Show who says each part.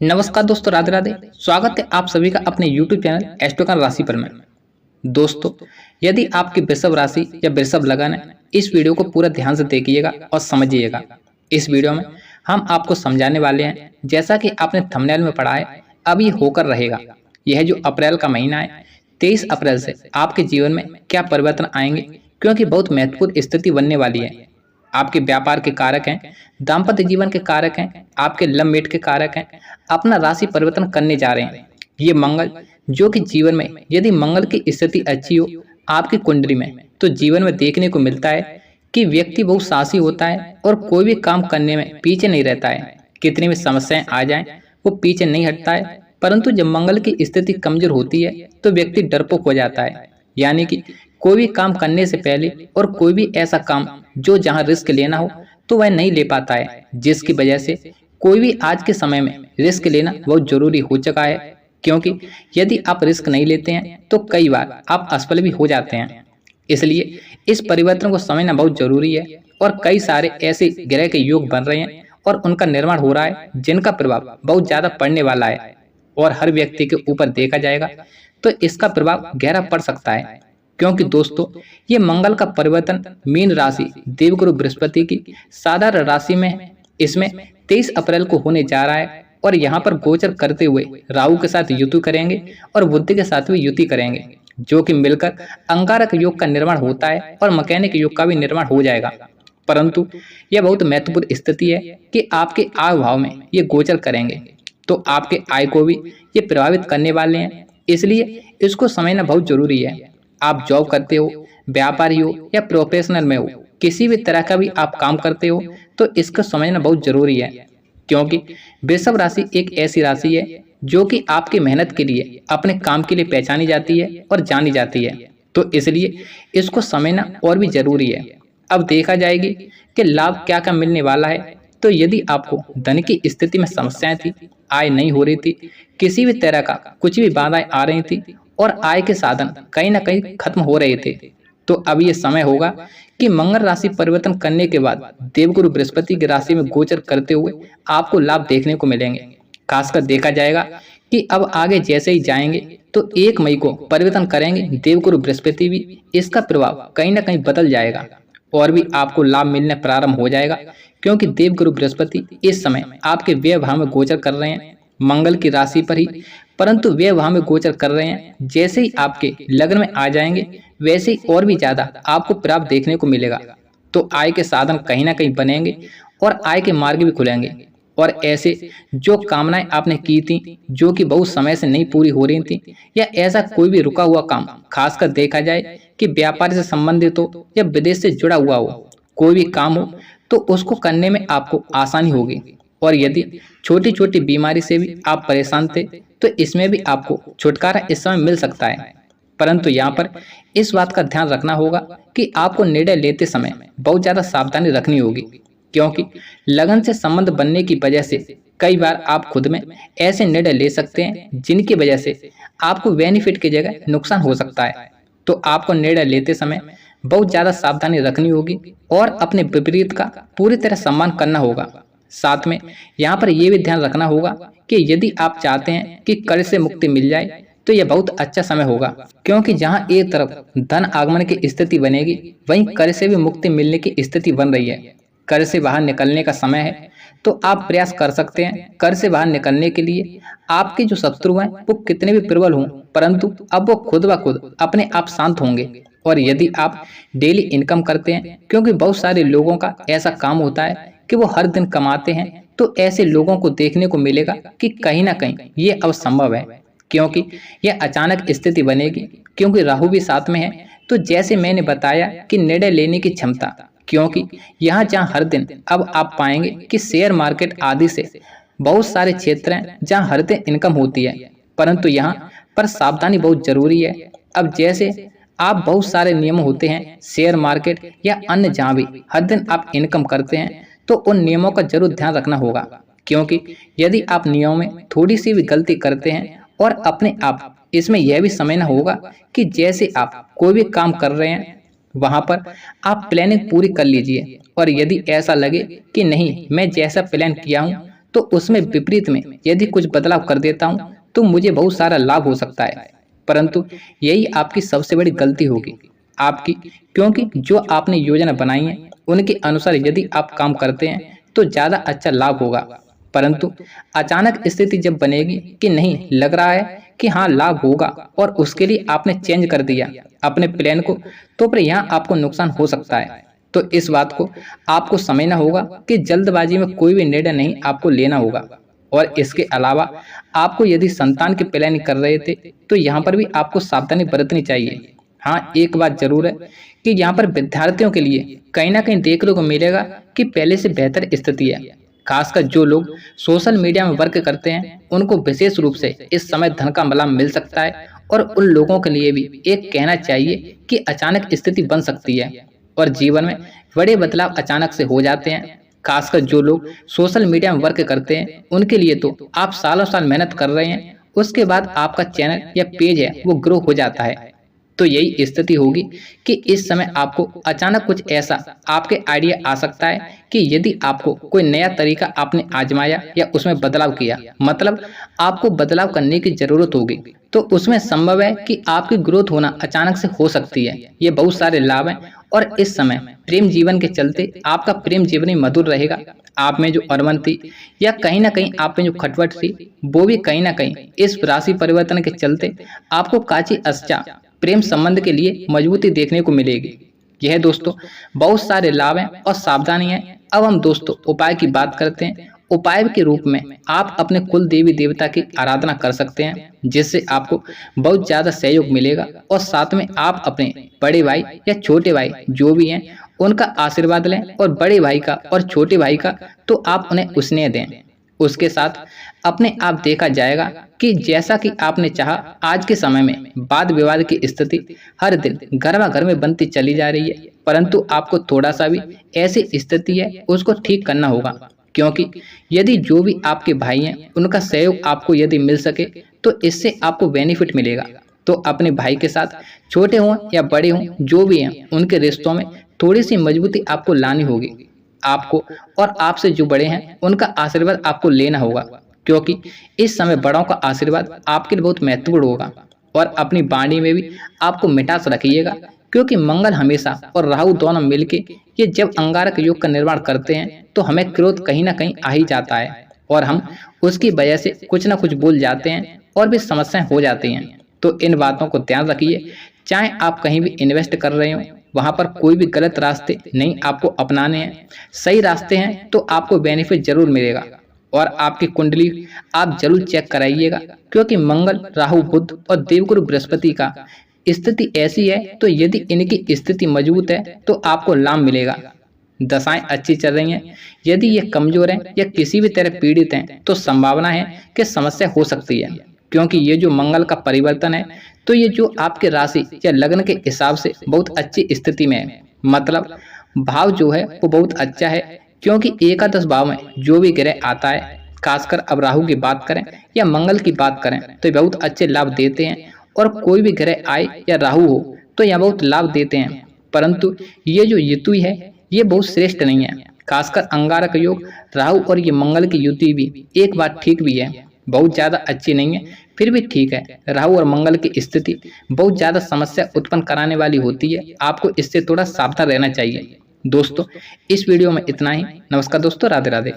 Speaker 1: नमस्कार दोस्तों, राधे राधे। स्वागत है आप सभी का अपने YouTube चैनल एस्ट्रोकन राशिफल में। दोस्तों, यदि आपकी वृषभ राशि या वृषभ लगन है, इस वीडियो को पूरा ध्यान से देखिएगा और समझिएगा। इस वीडियो में हम आपको समझाने वाले हैं, जैसा कि आपने थंबनेल में पढ़ा है, अब ये होकर रहेगा। यह जो अप्रैल का महीना है, 23 अप्रैल से आपके जीवन में क्या परिवर्तन आएंगे, क्योंकि बहुत महत्वपूर्ण स्थिति बनने वाली है। आपके व्यापार के कारक हैं, दाम्पत्य जीवन के कारक हैं, आपके लव मेट के कारक हैं, अपना राशि परिवर्तन करने जा रहे हैं। ये मंगल, जो कि जीवन में यदि मंगल की स्थिति अच्छी हो आपकी कुंडली में, तो जीवन में देखने को मिलता है कि व्यक्ति बहुत साहसी होता है और कोई भी काम करने में पीछे नहीं रहता है। कितनी भी समस्याएं आ जाएं, वो पीछे नहीं हटता है। परंतु जब मंगल की स्थिति कमजोर होती है तो व्यक्ति डरपोक हो जाता है, यानी कि कोई भी काम करने से पहले और कोई भी ऐसा काम जो जहां रिस्क लेना हो तो वह नहीं ले पाता है, जिसकी वजह से कोई भी आज के समय में रिस्क लेना बहुत जरूरी हो चुका है। क्योंकि यदि आप रिस्क नहीं लेते हैं तो कई बार आप असफल भी हो जाते हैं। इसलिए इस परिवर्तन को समझना बहुत जरूरी है। और कई सारे ऐसे ग्रह के योग बन रहे हैं और उनका निर्माण हो रहा है, जिनका प्रभाव बहुत ज्यादा पड़ने वाला है और हर व्यक्ति के ऊपर देखा जाएगा तो इसका प्रभाव गहरा पड़ सकता है। क्योंकि दोस्तों, ये मंगल का परिवर्तन मीन राशि देवगुरु बृहस्पति की साधारण राशि में इसमें 23 अप्रैल को होने जा रहा है। और यहाँ पर गोचर करते हुए राहु के साथ युति करेंगे और बुध के साथ भी युति करेंगे, जो कि मिलकर अंगारक योग का निर्माण होता है और मकैनिक योग का भी निर्माण हो जाएगा। परंतु यह बहुत महत्वपूर्ण स्थिति है कि आपके आय भाव में ये गोचर करेंगे, तो आपके आय को भी ये प्रभावित करने वाले हैं। इसलिए इसको समझना बहुत जरूरी है। आप जॉब करते हो, व्यापारी हो या प्रोफेशनल में हो, किसी भी तरह का भी आप काम करते हो तो इसको समझना बहुत जरूरी है। क्योंकि वृषभ राशि एक ऐसी राशि है जो कि आपकी मेहनत के लिए, अपने काम के लिए पहचानी जाती है और जानी जाती है, तो इसलिए इसको समझना और भी जरूरी है। अब देखा जाएगी कि लाभ क्या क्या मिलने वाला है। तो यदि आपको धन की स्थिति में समस्याएं थी, आय नहीं हो रही थी, किसी भी तरह का कुछ भी बाधाएं आ रही थी और आय के साधन कहीं ना कहीं खत्म हो रहे थे, तो अब ये समय होगा कि मंगल राशि परिवर्तन करने के बाद देवगुरु बृहस्पति की राशि में गोचर करते हुए आपको लाभ देखने को मिलेंगे। खासकर देखा जाएगा कि अब आगे जैसे ही जाएंगे तो 1 मई को परिवर्तन करेंगे देवगुरु बृहस्पति भी, इसका प्रभाव कहीं ना कहीं बदल जाएगा और भी आपको लाभ मिलने प्रारंभ हो जाएगा। क्योंकि देवगुरु बृहस्पति इस समय आपके व्यय भाव में गोचर कर रहे हैं, मंगल की राशि पर ही, परंतु वे वहां में गोचर कर रहे हैं। जैसे ही आपके लग्न में आ जाएंगे वैसे ही और भी ज्यादा आपको प्राप्त देखने को मिलेगा। तो आय के साधन कहीं ना कहीं बनेंगे और आय के मार्ग भी खुलेंगे। और ऐसे जो कामनाएं आपने की थी, जो कि बहुत समय से नहीं पूरी हो रही थी, या ऐसा कोई भी रुका हुआ काम, खासकर देखा जाए कि व्यापार से संबंधित हो या विदेश से जुड़ा हुआ हो, कोई भी काम हो तो उसको करने में आपको आसानी होगी। और यदि छोटी छोटी बीमारी से भी आप परेशान थे तो इसमें भी आपको छुटकारा इस समय मिल सकता है। परंतु यहाँ पर इस बात का ध्यान रखना होगा कि आपको निर्णय लेते समय बहुत ज्यादा सावधानी रखनी होगी। क्योंकि लगन से संबंध बनने की वजह से कई बार आप खुद में ऐसे निर्णय ले सकते हैं जिनकी वजह से आपको बेनिफिट की जगह नुकसान हो सकता है। तो आपको निर्णय लेते समय बहुत ज्यादा सावधानी रखनी होगी और अपने विपरीत का पूरी तरह सम्मान करना होगा। साथ में यहाँ पर यह भी ध्यान रखना होगा कि यदि आप चाहते हैं कि कर्ज से मुक्ति मिल जाए तो यह बहुत अच्छा समय होगा। क्योंकि जहाँ एक तरफ धन आगमन की स्थिति बनेगी, वहीं कर्ज से भी मुक्ति मिलने की स्थिति बन रही है। कर्ज से बाहर निकलने का समय है, तो आप प्रयास कर सकते हैं कर्ज से बाहर निकलने के लिए। आपके जो शत्रु हैं वो कितने भी प्रबल हों, परंतु अब वो खुद ब खुद अपने आप शांत होंगे। और यदि आप डेली इनकम करते हैं, क्योंकि बहुत सारे लोगों का ऐसा काम होता है कि वो हर दिन कमाते हैं, तो ऐसे लोगों को देखने को मिलेगा कि कहीं ना कहीं ये असंभव है। क्योंकि यह अचानक स्थिति बनेगी, क्योंकि राहु भी साथ में है। तो जैसे मैंने बताया कि निर्णय लेने की क्षमता, क्योंकि यहाँ जहाँ हर दिन अब आप पाएंगे कि शेयर मार्केट आदि से बहुत सारे क्षेत्र हैं जहाँ हर दिन इनकम होती है, परंतु यहाँ पर सावधानी बहुत जरूरी है। अब जैसे आप बहुत सारे नियम होते हैं शेयर मार्केट या अन्य जहाँ भी हर दिन आप इनकम करते हैं, तो उन नियमों का जरूर ध्यान रखना होगा। क्योंकि यदि आप नियमों में थोड़ी सी भी गलती करते हैं और अपने आप इसमें यह भी समझना होगा कि जैसे आप कोई भी काम कर रहे हैं वहां पर आप प्लानिंग पूरी कर लीजिए। और यदि ऐसा लगे कि नहीं, मैं जैसा प्लान किया हूं तो उसमें विपरीत में यदि कुछ बदलाव कर देता हूँ तो मुझे बहुत सारा लाभ हो सकता है, परंतु यही आपकी सबसे बड़ी गलती होगी आपकी, क्योंकि जो आपने योजना बनाई है उनके अनुसार यदि आप काम करते हैं तो ज़्यादा अच्छा लाभ होगा। परंतु अचानक स्थिति जब बनेगी कि नहीं लग रहा है कि हाँ लाभ होगा और उसके लिए आपने चेंज कर दिया अपने प्लान को, तो फिर यहाँ आपको नुकसान हो सकता है। तो इस बात को आपको समझना होगा कि जल्दबाजी में कोई भी निर्णय नहीं आपको लेना होगा। और इसके अलावा आपको यदि संतान की प्लानिंग कर रहे थे तो यहाँ पर भी आपको सावधानी बरतनी चाहिए। हाँ, एक बात जरूर है कि यहाँ पर विद्यार्थियों के लिए कहीं ना कहीं देखने को मिलेगा कि पहले से बेहतर स्थिति है। खासकर जो लोग सोशल मीडिया में वर्क करते हैं उनको विशेष रूप से इस समय धन का लाभ मिल सकता है। और उन लोगों के लिए भी एक कहना चाहिए कि अचानक स्थिति बन सकती है और जीवन में बड़े बदलाव अचानक से हो जाते हैं। खासकर जो लोग सोशल मीडिया में वर्क करते हैं उनके लिए तो आप सालों साल मेहनत कर रहे हैं, उसके बाद आपका चैनल या पेज है वो ग्रो हो जाता है। तो यही स्थिति होगी कि इस समय आपको अचानक कुछ ऐसा आपके आइडिया आ सकता है कि यदि आपको कोई नया तरीका आपने आजमाया या उसमें बदलाव किया, मतलब आपको बदलाव करने की जरूरत होगी, तो उसमें संभव है कि आपकी ग्रोथ होना अचानक से हो सकती है। ये बहुत सारे लाभ हैं। और इस समय प्रेम जीवन के चलते आपका प्रेम जीवन ही मधुर रहेगा। आप में जो अरमान थी या कहीं ना कहीं आप में जो खटपट थी वो भी कहीं ना कहीं इस राशि परिवर्तन के चलते आपको काची अच्छा प्रेम संबंध के लिए मजबूती देखने को मिलेगी। यह दोस्तों बहुत सारे लाभ हैं और सावधानी है। अब हम दोस्तों उपाय की बात करते हैं। उपाय के रूप में आप अपने कुल देवी देवता की आराधना कर सकते हैं, जिससे आपको बहुत ज्यादा सहयोग मिलेगा। और साथ में आप अपने बड़े भाई या छोटे भाई जो भी हैं उनका आशीर्वाद लें, और बड़े भाई का और छोटे भाई का तो आप उन्हें स्नेह दें। उसके साथ अपने आप देखा जाएगा कि जैसा कि आपने चाहा, आज के समय में वाद विवाद की स्थिति हर दिन गर्मा घर में बनती चली जा रही है, परंतु आपको थोड़ा सा भी ऐसी स्थिति है उसको ठीक करना होगा। क्योंकि यदि जो भी आपके भाई हैं उनका सहयोग आपको यदि मिल सके तो इससे आपको बेनिफिट मिलेगा। तो अपने भाई के साथ छोटे हों या बड़े हों जो भी हैं उनके रिश्तों में थोड़ी सी मजबूती आपको लानी होगी। आपको और आपसे जो बड़े हैं उनका आशीर्वाद आपको लेना होगा, क्योंकि इस समय बड़ों का आशीर्वाद आपके लिए बहुत महत्वपूर्ण होगा। और अपनी वाणी में भी आपको मिठास रखिएगा, क्योंकि मंगल हमेशा और राहु दोनों मिलके ये जब अंगारक योग का निर्माण करते हैं तो हमें क्रोध कहीं ना कहीं आ ही जाता है और हम उसकी वजह से कुछ ना कुछ बोल जाते हैं और भी समस्याएं हो जाती हैं। तो इन बातों को ध्यान रखिए। चाहे आप कहीं भी इन्वेस्ट कर रहे हो, वहां पर कोई भी गलत रास्ते नहीं आपको अपनाने हैं। सही रास्ते हैं तो आपको बेनिफिट जरूर मिलेगा। और आपकी कुंडली आप जरूर चेक कराइएगा, क्योंकि मंगल, राहु, बुध और देवगुरु बृहस्पति का स्थिति ऐसी है तो यदि इनकी स्थिति मजबूत है तो आपको लाभ मिलेगा। दशाएं अच्छी चल रही हैं। यदि ये कमजोर हैं या किसी भी तरह पीड़ित हैं तो संभावना है कि समस्या हो सकती है, क्योंकि ये जो मंगल का परिवर्तन है तो ये जो आपके राशि या लग्न के हिसाब से बहुत अच्छी स्थिति में है। मतलब भाव जो है वो बहुत अच्छा है, क्योंकि एकादश भाव में जो भी ग्रह आता है, खासकर अब राहु की बात करें या मंगल की बात करें तो ये बहुत अच्छे लाभ देते हैं। और कोई भी ग्रह आए या राहु हो तो यह बहुत लाभ देते हैं, परंतु ये जो युति है ये बहुत श्रेष्ठ नहीं है। खासकर अंगारक योग, राहु और ये मंगल की युति भी एक बात ठीक भी है, बहुत ज्यादा अच्छी नहीं है, फिर भी ठीक है। राहु और मंगल की स्थिति बहुत ज्यादा समस्या उत्पन्न कराने वाली होती है, आपको इससे थोड़ा सावधान रहना चाहिए। दोस्तों इस वीडियो में इतना ही। नमस्कार दोस्तों, राधे राधे।